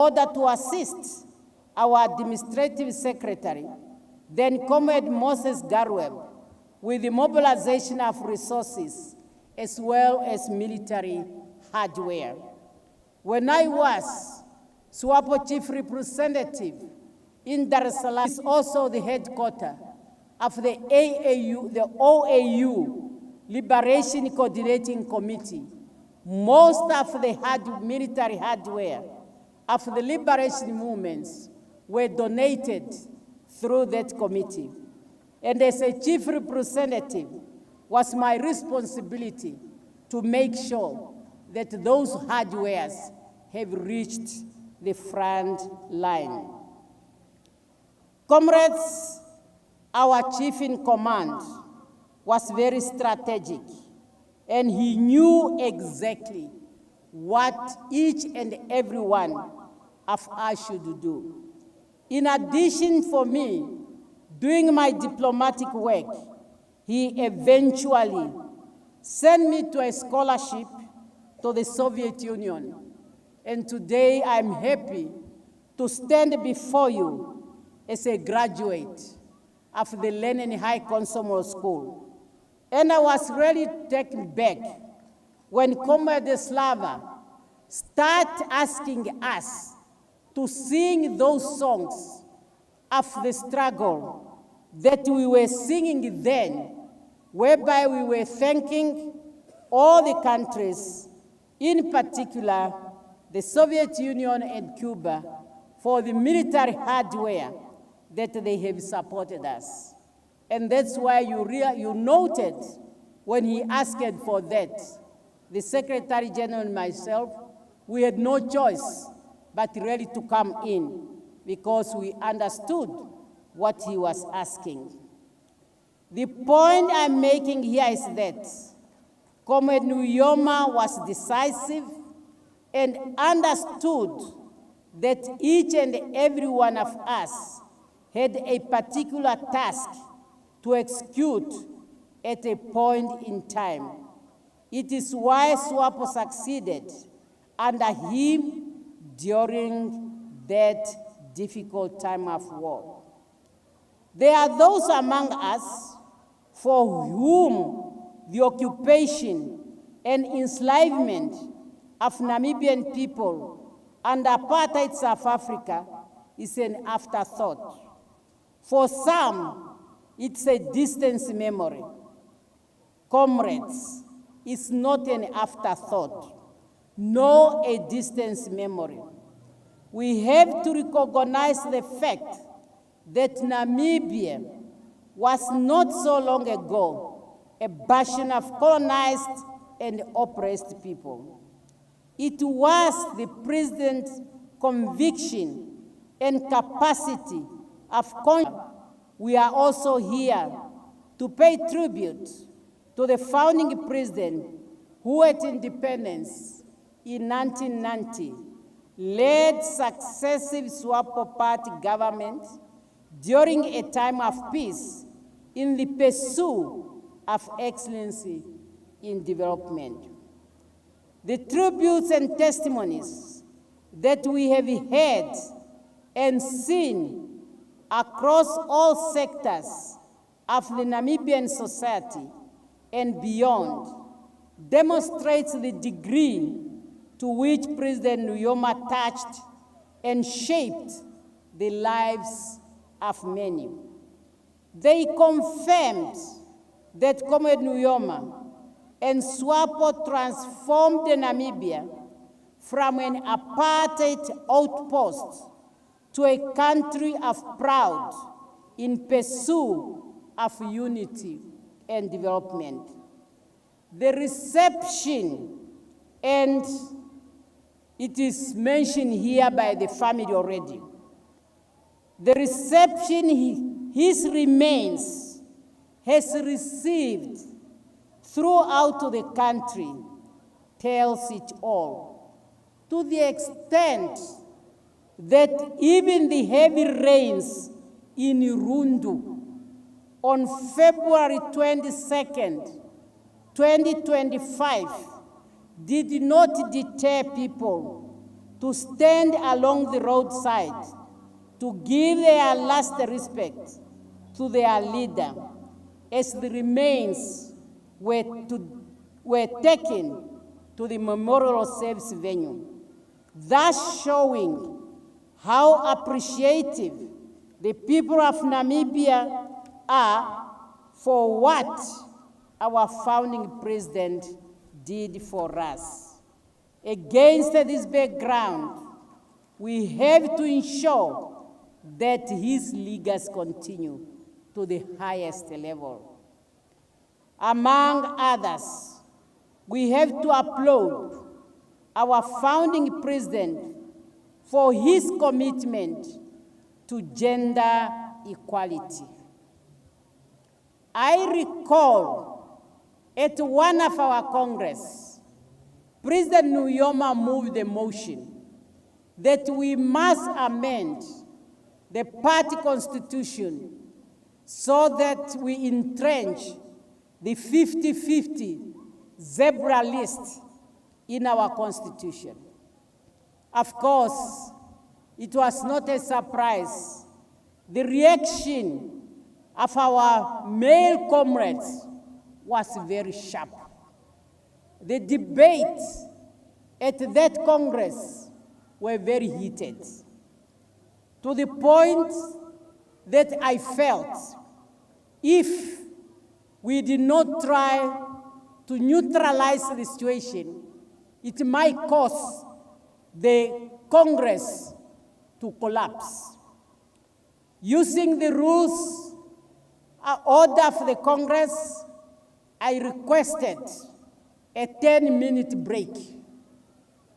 order to assist our administrative secretary, then Comrade Moses Garweb, with the mobilization of resources as well as military hardware. When I was SWAPO Chief Representative in Dar es Salaam, is also the headquarters of the AAU, the OAU Liberation Coordinating Committee. Most of the military hardware of the liberation movements were donated through that committee. And as a chief representative, was my responsibility to make sure that those hardwares have reached the front line. Comrades, our chief in command was very strategic, and he knew exactly what each and every one of us should do. In addition, for me, doing my diplomatic work, he eventually sent me to a scholarship to the Soviet Union. And today I'm happy to stand before you as a graduate of the Lenin High Consumer School. And I was really taken back when Comrade Slava started asking us to sing those songs of the struggle that we were singing then, whereby we were thanking all the countries, in particular the Soviet Union and Cuba, for the military hardware that they have supported us. And that's why you noted when he asked for that, the Secretary General and myself, we had no choice but really to come in because we understood what he was asking. The point I'm making here is that Comrade Nujoma was decisive and understood that each and every one of us had a particular task to execute at a point in time. It is why SWAPO succeeded under him during that difficult time of war. There are those among us for whom the occupation and enslavement of Namibian people under apartheid South Africa is an afterthought. For some, it's a distant memory. Comrades, it's not an afterthought, nor a distant memory. We have to recognize the fact that Namibia was not so long ago a bastion of colonized and oppressed people. It was the president's conviction and capacity of conscience. We are also here to pay tribute to the founding president who at independence in 1990 led successive SWAPO party government during a time of peace in the pursuit of excellency in development. The tributes and testimonies that we have heard and seen across all sectors of the Namibian society and beyond demonstrates the degree to which President Nujoma touched and shaped the lives of many. They confirmed that Comrade Nujoma and SWAPO transformed Namibia from an apartheid outpost to a country of proud in pursuit of unity and development. The reception, and it is mentioned here by the family already, the reception his remains has received throughout the country tells it all, to the extent that even the heavy rains in Rundu on February 22nd, 2025, did not deter people to stand along the roadside to give their last respect to their leader as the remains were taken to the memorial service venue, thus showing how appreciative the people of Namibia are for what our founding president did for us. Against this background, we have to ensure that his legacy continue to the highest level. Among others, we have to applaud our founding president for his commitment to gender equality. I recall at one of our Congress, President Nujoma moved a motion that we must amend the party constitution so that we entrench the 50-50 zebra list in our constitution. Of course, it was not a surprise. The reaction of our male comrades was very sharp. The debates at that Congress were very heated, to the point that I felt if we did not try to neutralize the situation, it might cause the Congress to collapse. Using the rules order of the Congress, I requested a 10-minute break,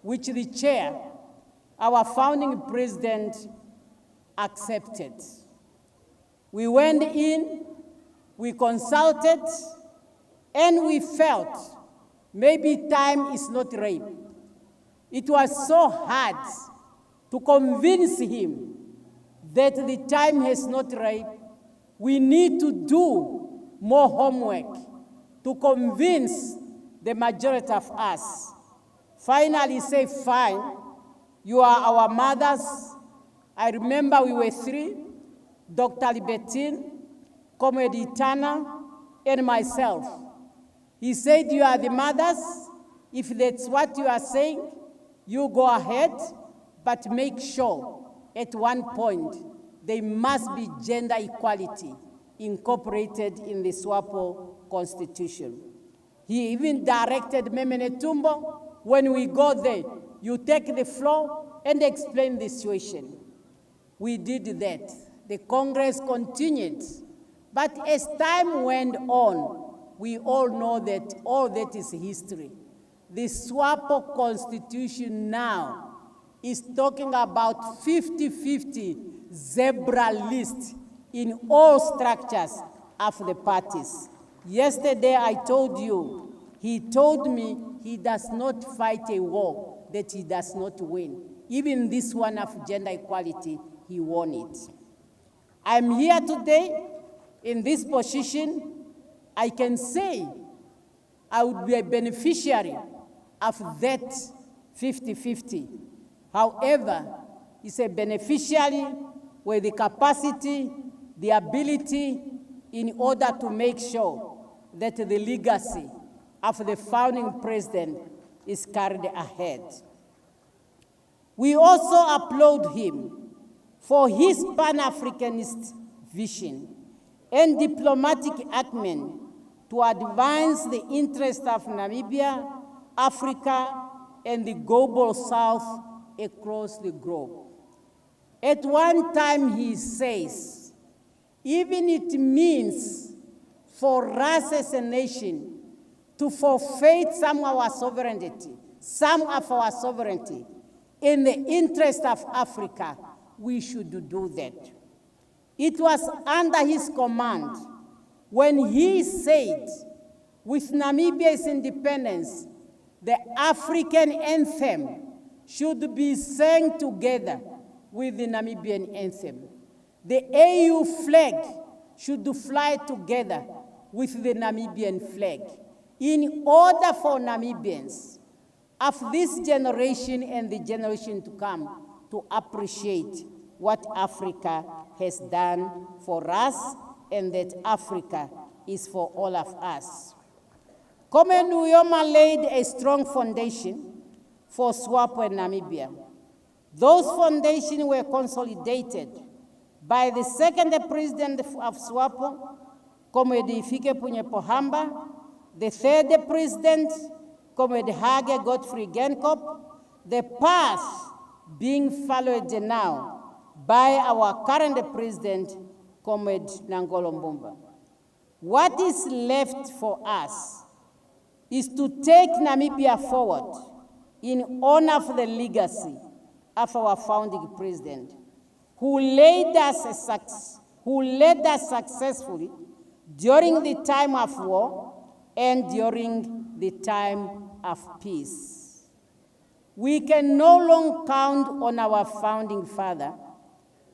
which the chair, our founding president, accepted. We went in, we consulted, and we felt maybe time is not right. It was so hard to convince him that the time has not right. We need to do more homework to convince the majority of us. Finally, say, fine, you are our mothers. I remember we were three, Dr. Libertine, Comrade Itana, and myself. He said, you are the mothers. If that's what you are saying, you go ahead, but make sure at one point there must be gender equality incorporated in the SWAPO constitution. He even directed Memene Tumbo, when we go there, you take the floor and explain the situation. We did that. The Congress continued. But as time went on, we all know that all that is history. The SWAPO constitution now is talking about 50-50 zebra list in all structures of the parties. Yesterday I told you, he told me he does not fight a war that he does not win. Even this one of gender equality, he won it. I'm here today in this position. I can say I would be a beneficiary of that 50-50. However, it's a beneficiary with the capacity, the ability, in order to make sure that the legacy of the founding president is carried ahead. We also applaud him for his Pan-Africanist vision and diplomatic acumen to advance the interests of Namibia, Africa, and the global South across the globe. At one time he says, even it means for us as a nation to forfeit some of our sovereignty in the interest of Africa, we should do that. It was under his command when he said, with Namibia's independence, the African anthem should be sang together with the Namibian anthem. The AU flag should fly together with the Namibian flag in order for Namibians, of this generation and the generation to come to appreciate what Africa has done for us and that Africa is for all of us. Nujoma laid a strong foundation for SWAPO and Namibia. Those foundations were consolidated by the second president of SWAPO, Comrade Hifikepunye Pohamba, the third president, Comrade Hage Godfrey Genkop, the path being followed now by our current president, Comrade Nangolo Mbumba. What is left for us is to take Namibia forward in honor of the legacy of our founding president, who led us successfully during the time of war and during the time of peace. We can no longer count on our founding father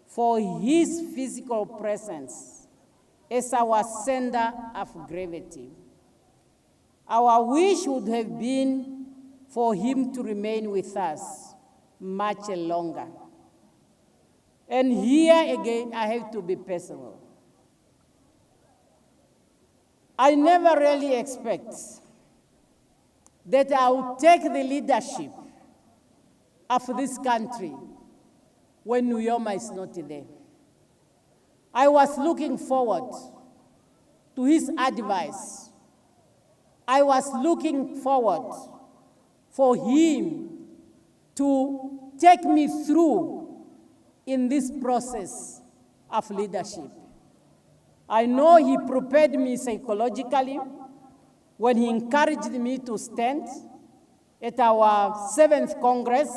for his physical presence as our center of gravity. Our wish would have been for him to remain with us much longer. And here again, I have to be personal. I never really expect that I will take the leadership of this country when Nujoma is not there. I was looking forward to his advice. I was looking forward for him to take me through in this process of leadership. I know he prepared me psychologically when he encouraged me to stand at our 7th Congress,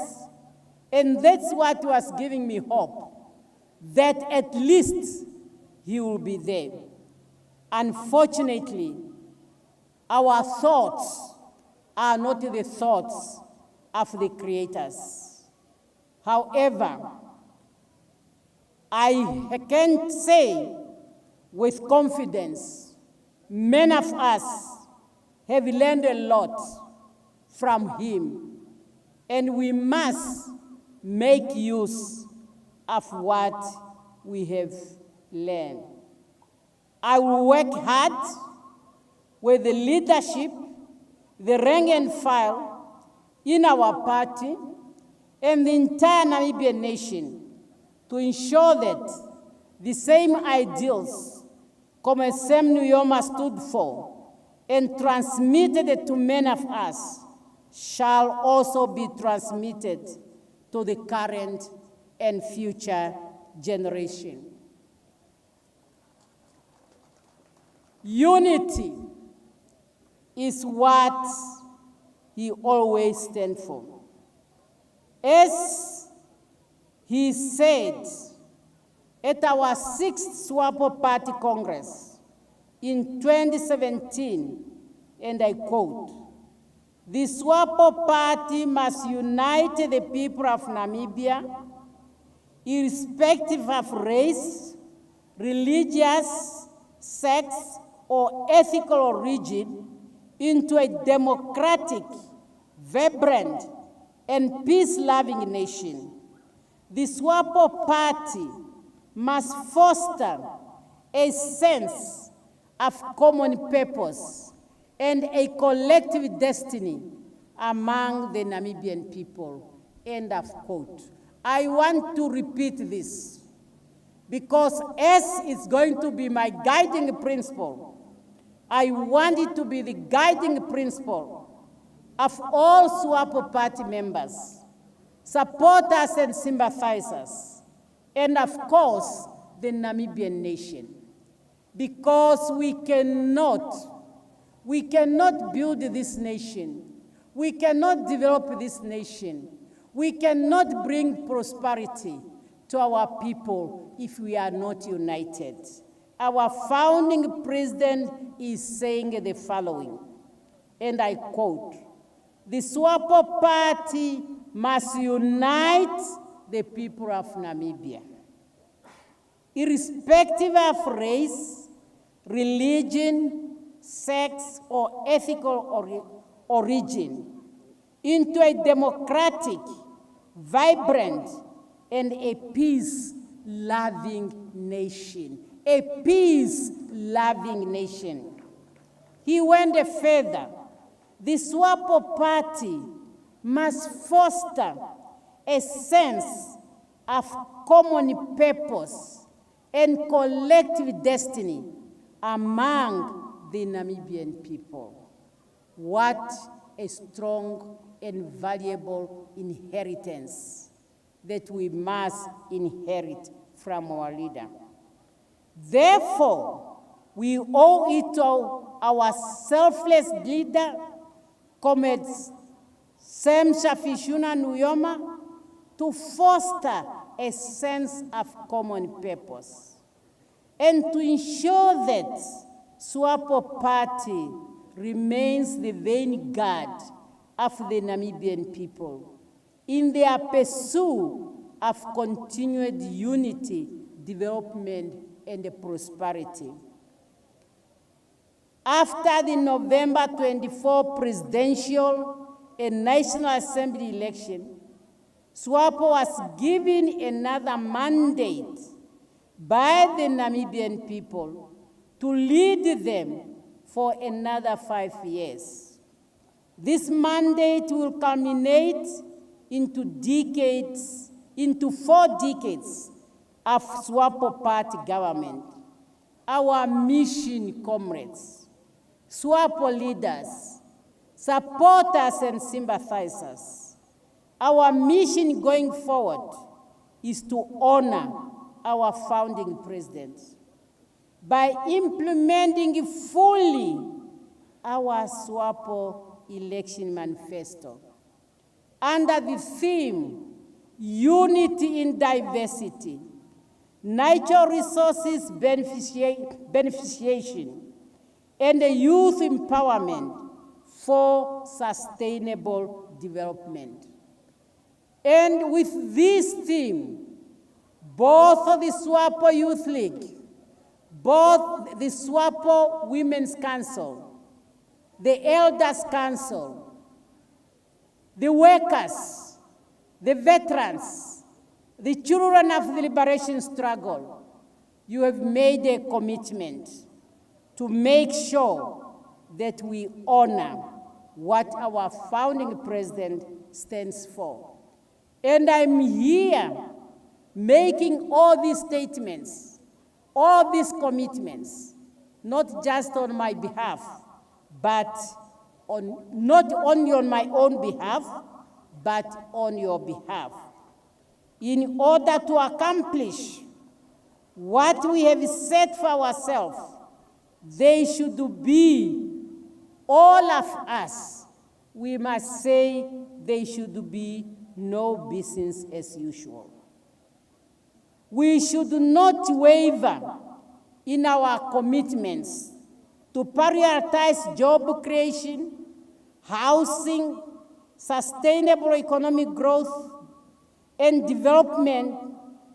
and that's what was giving me hope, that at least he will be there. Unfortunately, our thoughts are not the thoughts of the creators. However, I can say with confidence, many of us have learned a lot from him, and we must make use of what we have learned. I will work hard with the leadership, the rank and file in our party, and the entire Namibian nation to ensure that the same ideals Comrade Sam Nujoma stood for and transmitted to many of us shall also be transmitted to the current and future generation. Unity is what he always stands for. As he said at our 6th SWAPO Party Congress in 2017, and I quote, "The SWAPO Party must unite the people of Namibia, irrespective of race, religious, sex, or ethical origin, into a democratic, vibrant, and peace-loving nation. The SWAPO Party must foster a sense of common purpose and a collective destiny among the Namibian people." End of quote. I want to repeat this because as it's going to be my guiding principle, I want it to be the guiding principle of all SWAPO Party members, supporters and sympathizers, and of course, the Namibian nation. Because we cannot build this nation. We cannot develop this nation. We cannot bring prosperity to our people if we are not united. Our founding president is saying the following, and I quote, "The SWAPO Party must unite the people of Namibia, irrespective of race, religion, sex, or ethical origin, into a democratic, vibrant, and a peace-loving nation. A peace-loving nation. He went further. The SWAPO party must foster a sense of common purpose and collective destiny among the Namibian people. What a strong and valuable inheritance that we must inherit from our leader. Therefore, we owe it to our selfless leader, Comrades Shafiishuna Nujoma, to foster a sense of common purpose and to ensure that SWAPO party remains the vanguard of the Namibian people in their pursuit of continued unity, development, and prosperity. After the November 24 presidential and National Assembly election, SWAPO was given another mandate by the Namibian people to lead them for another 5 years. This mandate will culminate into 4 decades of SWAPO party government. Our mission, comrades, SWAPO leaders, supporters, and sympathizers, our mission going forward is to honor our founding president by implementing fully our SWAPO election manifesto under the theme Unity in Diversity, Natural Resources Beneficiation, and Youth Empowerment for Sustainable Development. And with this theme, both the SWAPO Youth League, both the SWAPO Women's Council, the Elders Council, the workers, the veterans, the children of the liberation struggle, you have made a commitment to make sure that we honor what our founding president stands for. And I'm here making all these statements, all these commitments, not just on my behalf, but not only on my own behalf, but on your behalf. In order to accomplish what we have set for ourselves, they should be, all of us, we must say they should be no business as usual. We should not waver in our commitments to prioritize job creation, housing, sustainable economic growth and development,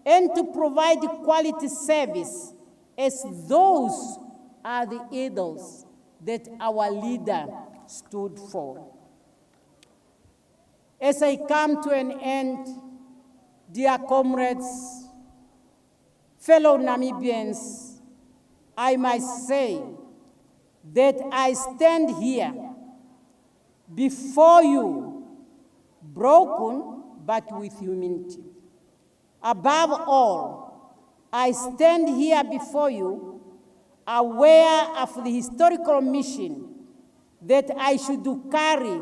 and to provide quality service, as those are the ideals that our leader stood for. As I come to an end, dear comrades, fellow Namibians, I must say that I stand here before you, broken but with humility. Above all, I stand here before you aware of the historical mission that I should carry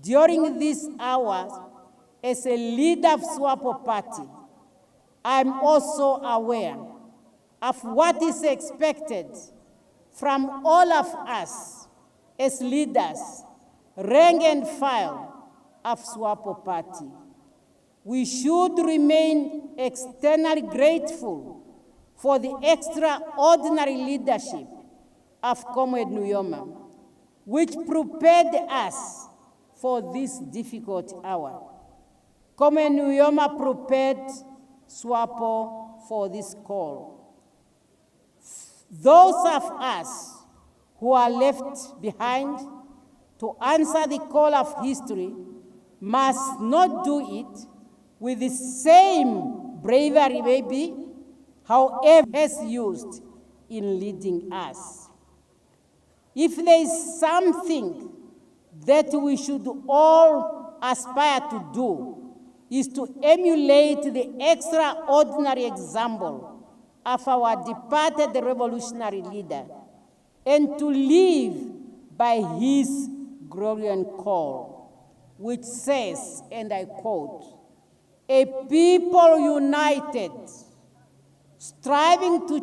during these hours as a leader of SWAPO party. I'm also aware of what is expected from all of us as leaders, rank and file of SWAPO party. We should remain externally grateful for the extraordinary leadership of Comrade Nujoma, which prepared us for this difficult hour. Comrade Nujoma prepared SWAPO for this call. Those of us who are left behind to answer the call of history must not do it with the same bravery, maybe, however, has used in leading us. If there is something that we should all aspire to do, is to emulate the extraordinary example of our departed revolutionary leader and to live by his Gregorian call, which says, and I quote, "A people united, striving to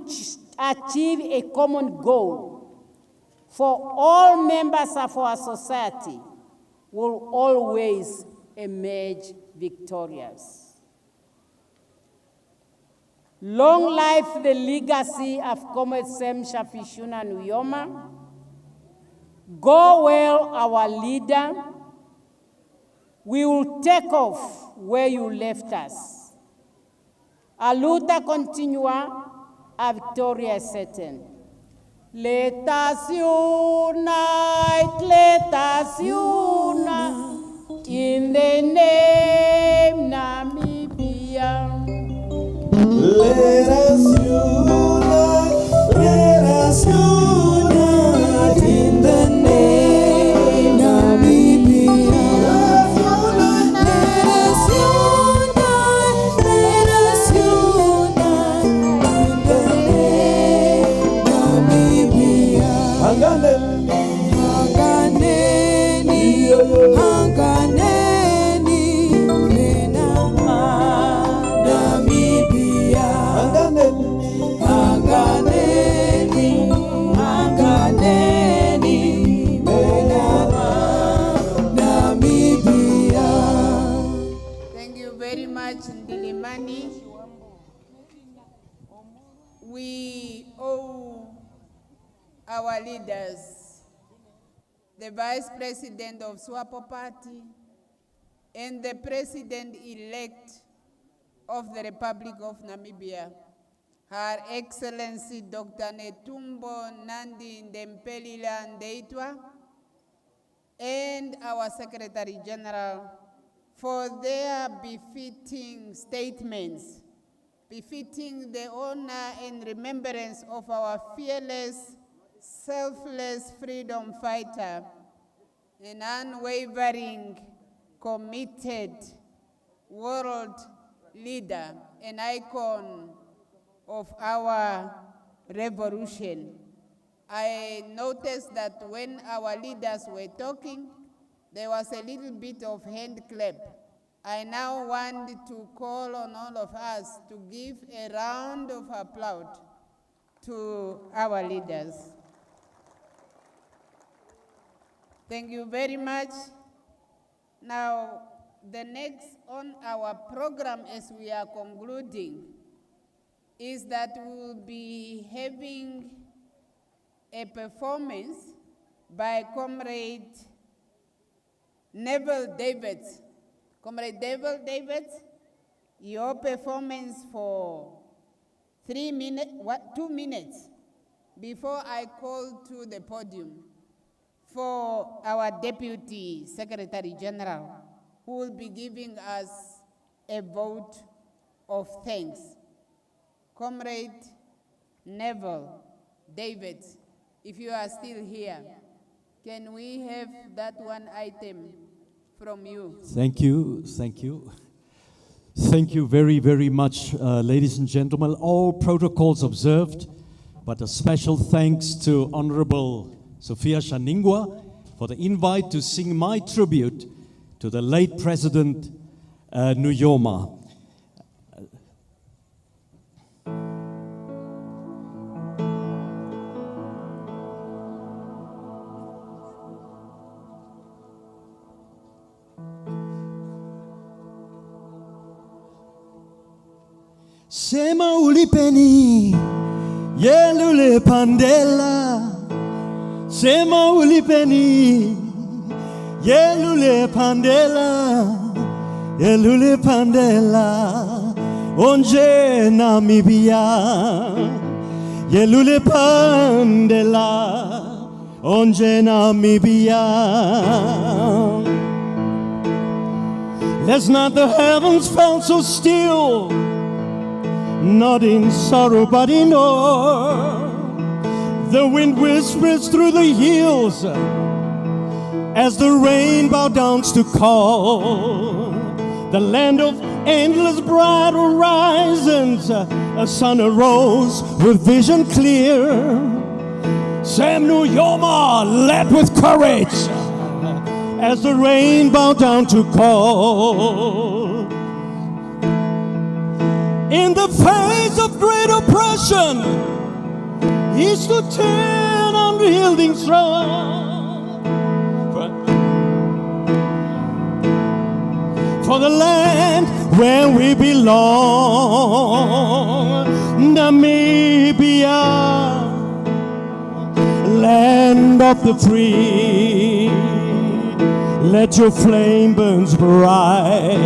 achieve a common goal for all members of our society will always emerge victorious." Long life the legacy of Comrade Sam Shafiishuna Nujoma. Go well, our leader. We will take off where you left us. A luta continua, a victoria is certain. Let us unite in the name Namibia. Let us unite in the name Namibia. Let us unite in the name Namibia. Thank you very much, Ndilimani. We owe our leaders, the Vice President of SWAPO Party and the President-elect of the Republic of Namibia, Her Excellency Dr. Netumbo Nandi Ndempelila Ndeitwa, and our Secretary General for their befitting statements, befitting the honor and remembrance of our fearless, selfless freedom fighter, an unwavering, committed world leader, an icon of our revolution. I noticed that when our leaders were talking, there was a little bit of hand clap. I now want to call on all of us to give a round of applause to our leaders. Thank you very much. Now, the next on our program as we are concluding is that we will be having a performance by Comrade Neville Davids. Comrade Neville Davids, your performance for 2 minutes before I call to the podium for our Deputy Secretary General, who will be giving us a vote of thanks. Comrade Neville Davids, if you are still here, can we have that one item from you? Thank you, thank you. Thank you very, very much, ladies and gentlemen. All protocols observed, but a special thanks to Honorable Shafiishuna for the invite to sing my tribute to the late President Nujoma. Sema ulipeni yelule pandela. Sema ulipeni yelule pandela. Yelule pandela onje Namibia. Yelule pandela onje Namibia. Last night the heavens felt so still, not in sorrow but in awe. The wind whispers through the hills as the rain bowed down to call. The land of endless bright horizons, a sun arose with vision clear. Sam Nujoma led with courage as the rain bowed down to call. In the face of great oppression, he stood 10 unyielding strong. For the land where we belong, Namibia, land of the free. Let your flame burn bright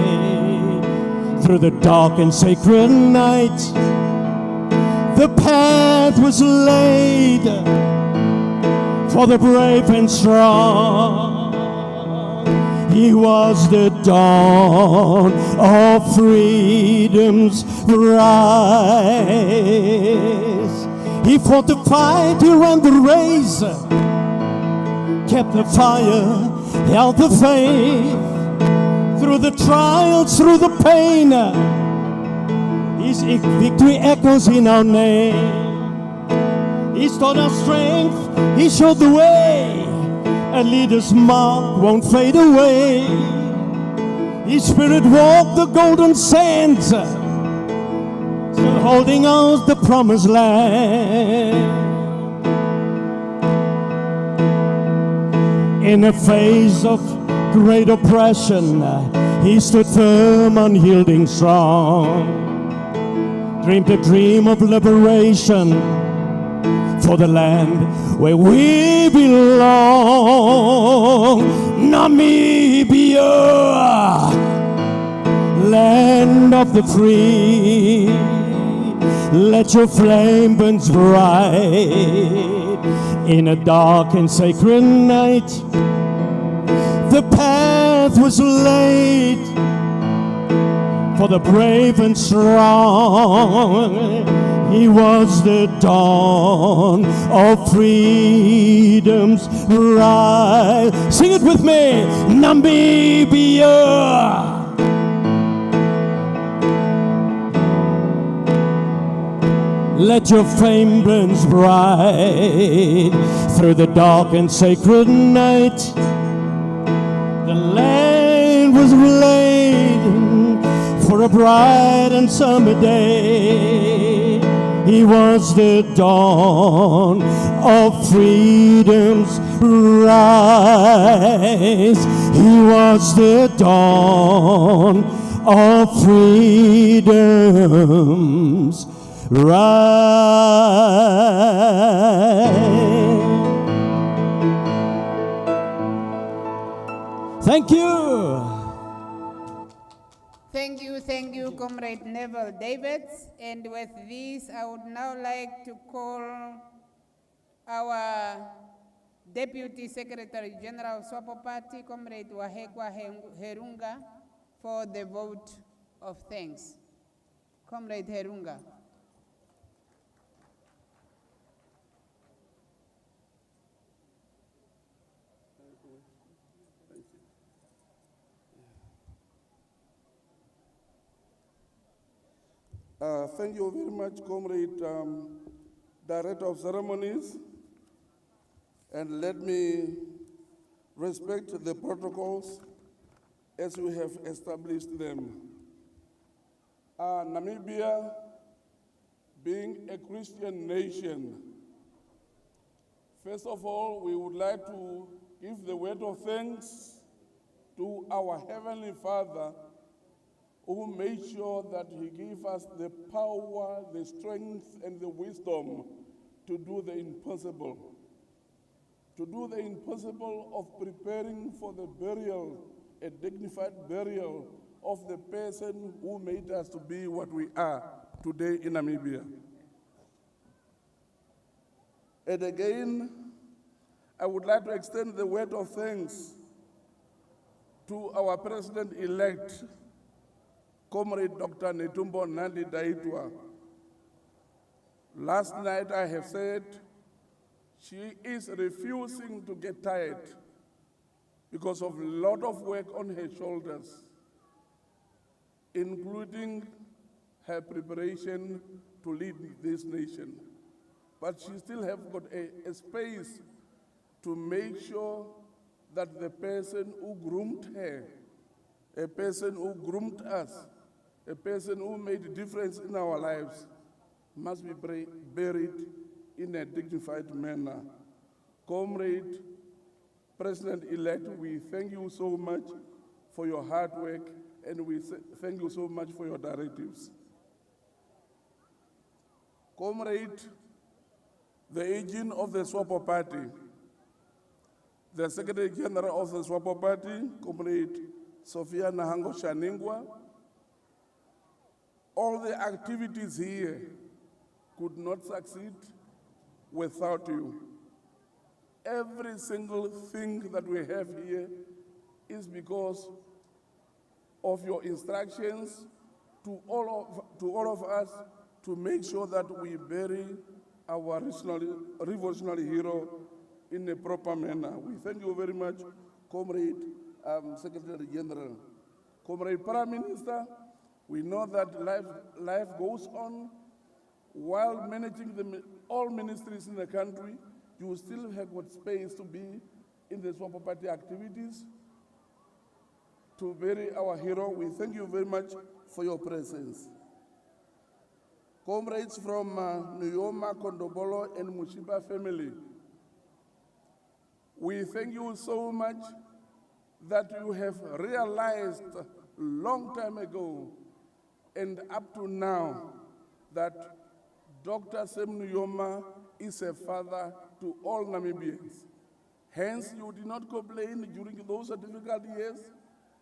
through the dark and sacred night. The path was laid for the brave and strong. He was the dawn of freedom's rise. He fought the fight, he ran the race, kept the fire, held the faith. Through the trials, through the pain, his victory echoes in our name. He taught us strength, he showed the way. A leader's mark won't fade away. His spirit walked the golden sands, still holding out the promised land. In the face of great oppression, he stood firm, unyielding, strong. Dreamed a dream of liberation for the land where we belong. Namibia, land of the free. Let your flame burn bright in a dark and sacred night. The path was laid for the brave and strong. He was the dawn of freedom's rise. Sing it with me, Namibia. Let your flame burn bright through the dark and sacred night. The land was laid for a bright and summer day. He was the dawn of freedom's rise. He was the dawn of freedom's rise. Thank you. Thank you, Comrade Neville Davids. And with this, I would now like to call our Deputy Secretary General of SWAPO Party, Comrade Wahekwa Herunga, for the vote of thanks. Comrade Herunga. Thank you very much, Comrade Director of Ceremonies. And let me respect the protocols as we have established them. Namibia, being a Christian nation, first of all, we would like to give the word of thanks to our Heavenly Father, who made sure that he gave us the power, the strength, and the wisdom to do the impossible. To do the impossible of preparing for the burial, a dignified burial of the person who made us to be what we are today in Namibia. And again, I would like to extend the word of thanks to our President-elect, Comrade Dr. Netumbo Nandi Daitwa. Last night I have said she is refusing to get tired because of a lot of work on her shoulders, including her preparation to lead this nation. But she still has got a space to make sure that the person who groomed her, a person who groomed us, a person who made a difference in our lives, must be buried in a dignified manner. Comrade President-elect, we thank you so much for your hard work, and we thank you so much for your directives. Comrade, the agent of the SWAPO party, the Secretary General of the SWAPO party, Comrade Sophia Nahango Shaningwa, all the activities here could not succeed without you. Every single thing that we have here is because of your instructions to all of us to make sure that we bury our revolutionary hero in a proper manner. We thank you very much, Comrade Secretary General. Comrade Prime Minister, we know that life goes on. While managing all ministries in the country, you still have got space to be in the SWAPO party activities to bury our hero. We thank you very much for your presence. Comrades from Nujoma, Kondobolo, and Mushiba family, we thank you so much that you have realized long time ago and up to now that Dr. Sam Nujoma is a father to all Namibians. Hence, you did not complain during those difficult years.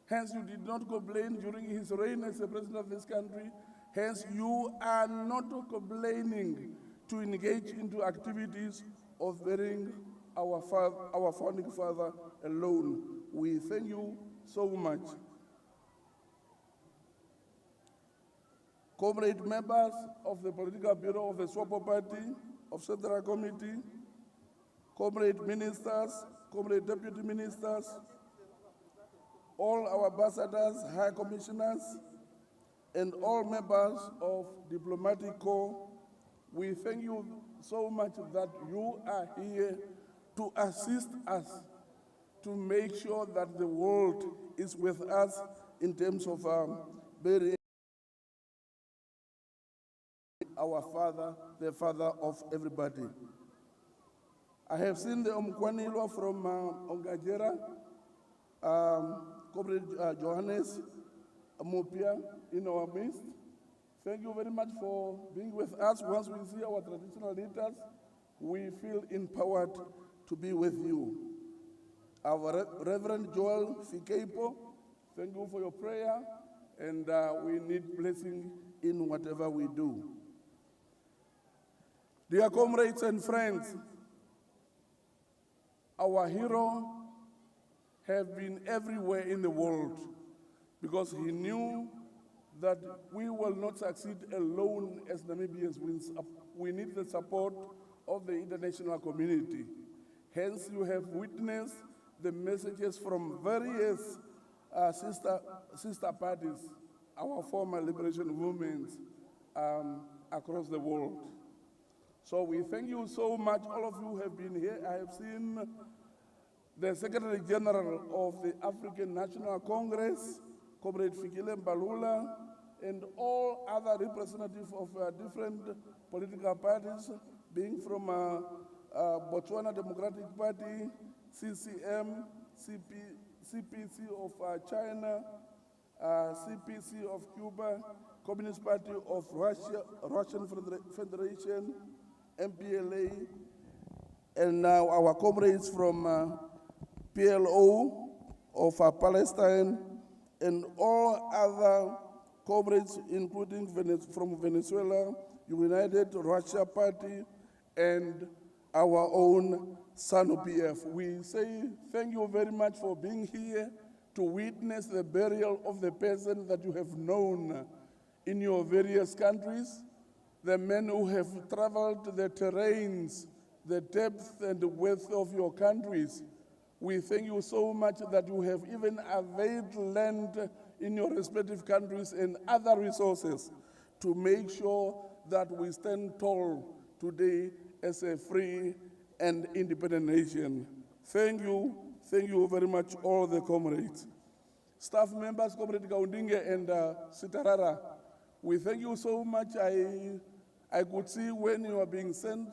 Hence, you did not complain during his reign as the president of this country. Hence, you are not complaining to engage into activities of burying our founding father alone. We thank you so much. Comrade members of the Political Bureau of the SWAPO Party, of Central Committee, comrade ministers, comrade deputy ministers, all our ambassadors, high commissioners, and all members of diplomatic corps, we thank you so much that you are here to assist us to make sure that the world is with us in terms of burying our father, the father of everybody. I have seen the Omkwanilwa from Ongajera, Comrade Johannes Mopia in our midst. Thank you very much for being with us. Once we see our traditional leaders, we feel empowered to be with you. Our Reverend Joel Fikeipo, thank you for your prayer, and we need blessing in whatever we do. Dear comrades and friends, our hero have been everywhere in the world because he knew that we will not succeed alone as Namibians. We need the support of the international community. Hence, you have witnessed the messages from various sister parties, our former liberation movements across the world. So we thank you so much. All of you have been here. I have seen the Secretary General of the African National Congress, Comrade Fikile Mbalula, and all other representatives of different political parties, being from Botswana Democratic Party, CCM, CPC of China, CPC of Cuba, Communist Party of Russia, Russian Federation, MPLA, and now our comrades from PLO of Palestine, and all other comrades, including from Venezuela, United Russia Party, and our own SANU-PF. We say thank you very much for being here to witness the burial of the person that you have known in your various countries, the men who have traveled the terrains, the depth and the width of your countries. We thank you so much that you have even availed land in your respective countries and other resources to make sure that we stand tall today as a free and independent nation. Thank you very much, all the comrades. Staff members, Comrade Kaundinge and Sitarara, we thank you so much. I could see when you are being sent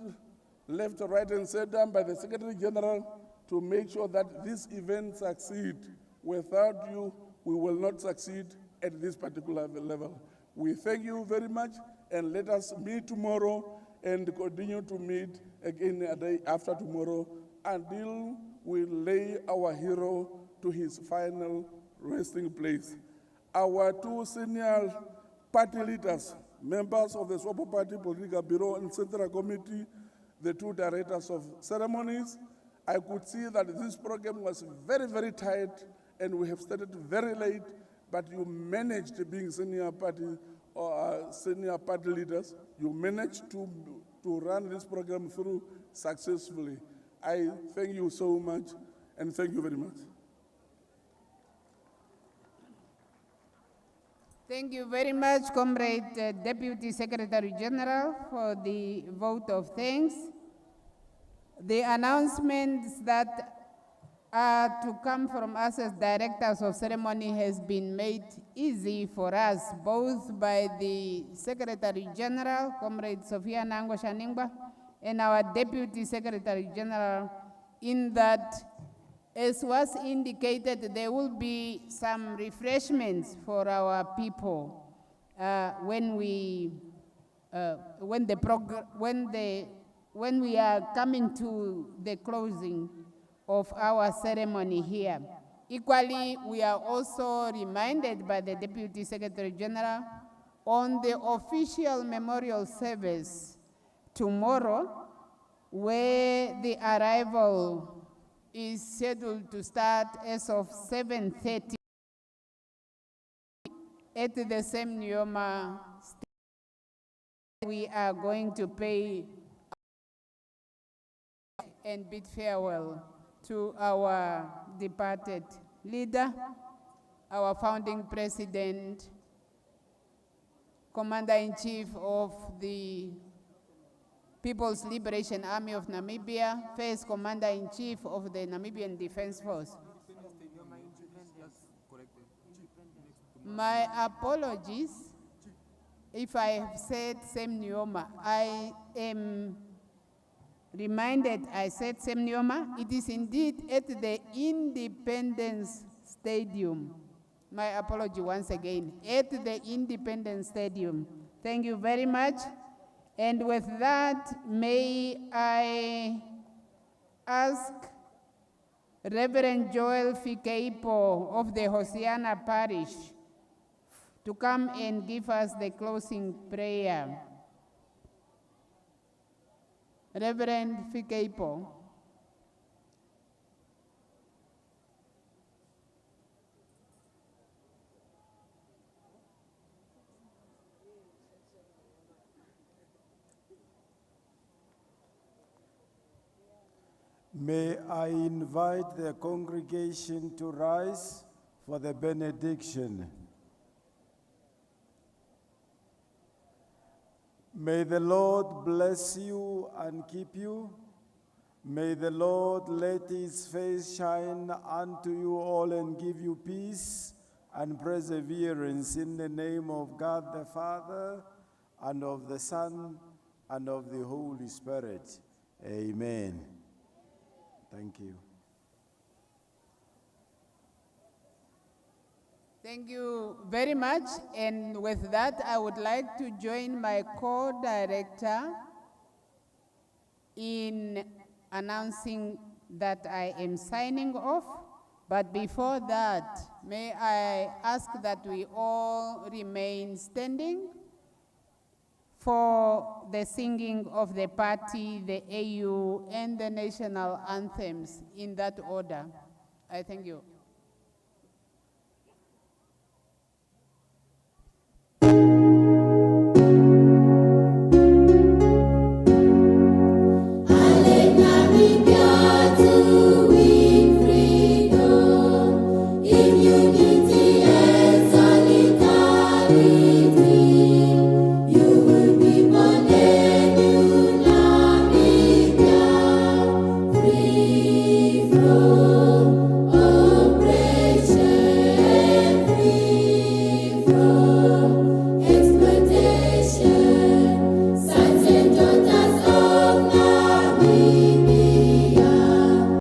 left, right, and center by the Secretary General to make sure that this event succeed. Without you, we will not succeed at this particular level. We thank you very much, and let us meet tomorrow and continue to meet again a day after tomorrow until we lay our hero to his final resting place. Our two senior party leaders, members of the SWAPO Party Political Bureau and Central Committee, the two directors of ceremonies, I could see that this program was very, very tight and we have started very late, but you managed, being senior party leaders, you managed to run this program through successfully. I thank you so much, and thank you very much. Thank you very much, Comrade Deputy Secretary General, for the vote of thanks. The announcements that are to come from us as directors of ceremony has been made easy for us, both by the Secretary General, Comrade Sophia Nango Shaningba, and our Deputy Secretary General, in that, as was indicated, there will be some refreshments for our people when we are coming to the closing of our ceremony here. Equally, we are also reminded by the Deputy Secretary General on the official memorial service tomorrow, where the arrival is scheduled to start as of 7:30 at the same Nujoma station. We are going to pay and bid farewell to our departed leader, our founding president, Commander-in-Chief of the People's Liberation Army of Namibia, First Commander-in-Chief of the Namibian Defense Force. My apologies if I have said Sem Nujoma. I am reminded I said Sem Nujoma. It is indeed at the Independence Stadium. My apology once again, at the Independence Stadium. Thank you very much. And with that, may I ask Reverend Joel Fikeipo of the Hosiana Parish to come and give us the closing prayer. Reverend Fikeipo. May I invite the congregation to rise for the benediction. May the Lord bless you and keep you. May the Lord let his face shine unto you all and give you peace and perseverance in the name of God the Father, and of the Son, and of the Holy Spirit. Amen. Thank you. Thank you very much. And with that, I would like to join my co-director in announcing that I am signing off. But before that, may I ask that we all remain standing for the singing of the party, the AU, and the national anthems in that order. I thank you. Namibia to win freedom in unity and solidarity. You will be born a new Namibia, free from oppression, free from